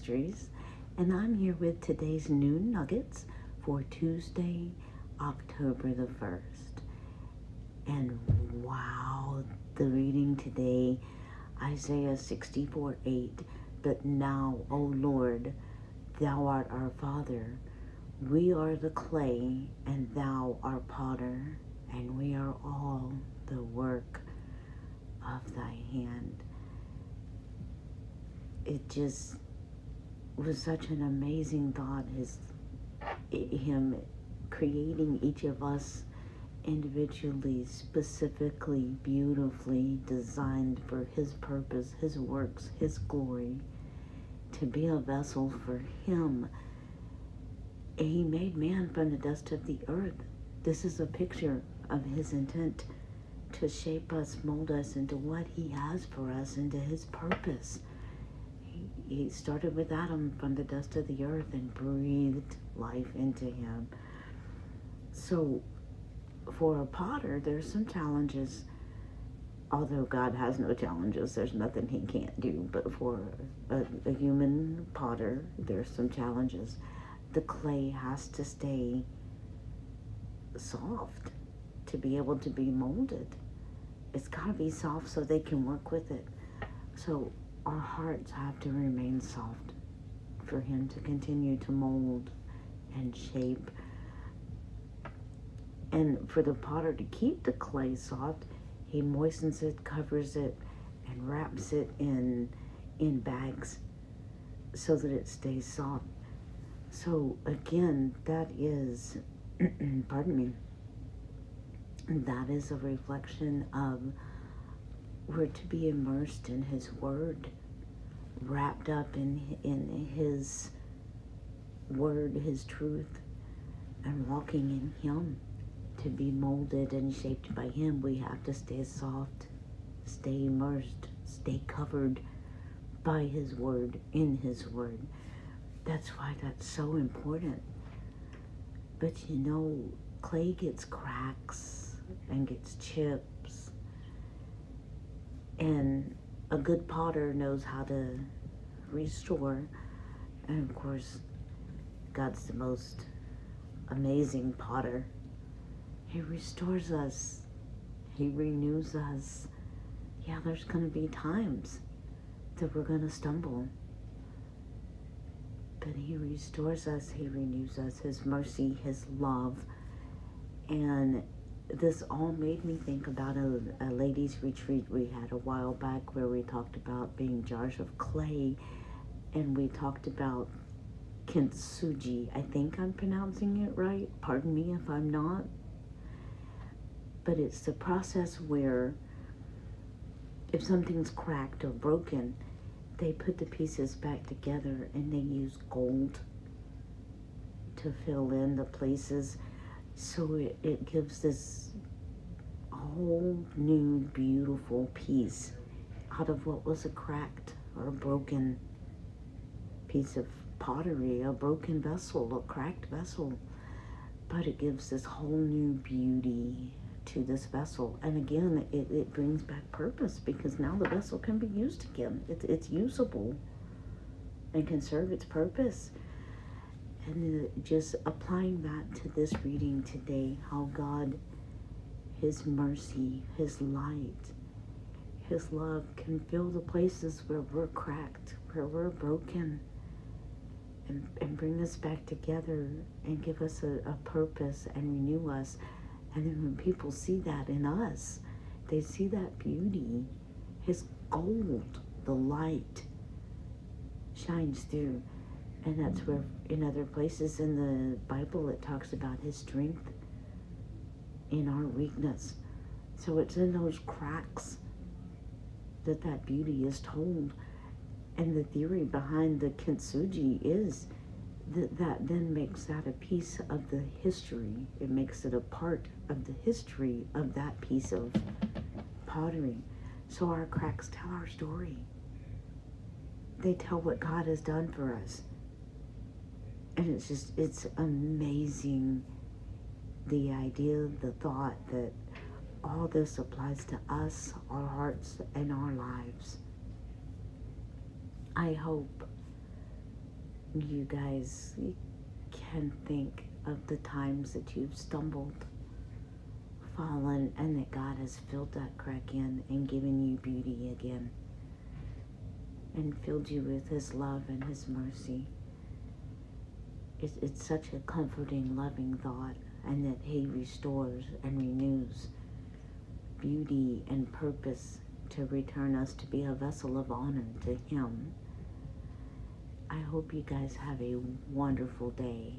Ministries, and I'm here with today's Noon Nuggets for Tuesday, October the 1st. And wow, the reading today, Isaiah 64:8. But now, O Lord, thou art our Father. We are the clay, and thou art potter, and we are all the work of thy hand. It just was such an amazing thought, him creating each of us individually, specifically, beautifully designed for his purpose, his works, his glory, to be a vessel for him. He made man from the dust of the earth. This is a picture of his intent to shape us, mold us into what he has for us, into his purpose. He started with Adam from the dust of the earth and breathed life into him. So for a potter, there's some challenges. Although God has no challenges, there's nothing he can't do. But for a human potter, there's some challenges. The clay has to stay soft to be able to be molded. It's got to be soft so they can work with it. So our hearts have to remain soft for him to continue to mold and shape. And for the potter to keep the clay soft, he moistens it, covers it, and wraps it in bags so that it stays soft. So again, that is, pardon me, that is a reflection of we're to be immersed in his word, wrapped up in his word, his truth, and walking in him. To be molded and shaped by him, we have to stay soft, stay immersed, stay covered by his word, in his word. That's why that's so important. But you know, clay gets cracks and gets chips, and a good potter knows how to restore. And of course, God's the most amazing potter. He restores us. He renews us. Yeah, there's going to be times that we're going to stumble. But he restores us. He renews us. His mercy, his love. And this all made me think about a ladies' retreat we had a while back where we talked about being jars of clay. And we talked about kintsugi. I think I'm pronouncing it right. Pardon me if I'm not. But it's the process where if something's cracked or broken, they put the pieces back together and they use gold to fill in the places. So it gives this whole new beautiful piece out of what was a cracked or a broken piece of pottery, a broken vessel, a cracked vessel. But it gives this whole new beauty to this vessel. And again, it brings back purpose, because now the vessel can be used again. It's usable and can serve its purpose. And just applying that to this reading today, how God, his mercy, his light, his love can fill the places where we're cracked, where we're broken, and bring us back together and give us a purpose and renew us. And then when people see that in us, they see that beauty, his gold, the light shines through. And that's where in other places in the Bible it talks about his strength in our weakness. So it's in those cracks that beauty is told. And the theory behind the kintsugi is that then makes that a piece of the history. It makes it a part of the history of that piece of pottery. So our cracks tell our story. They tell what God has done for us. And it's amazing, the idea, the thought that all this applies to us, our hearts, and our lives. I hope You guys can think of the times that you've stumbled, fallen, and that God has filled that crack in and given you beauty again and filled you with His love and His mercy. It's such a comforting, loving thought, and that He restores and renews beauty and purpose to return us to be a vessel of honor to Him. I hope you guys have a wonderful day.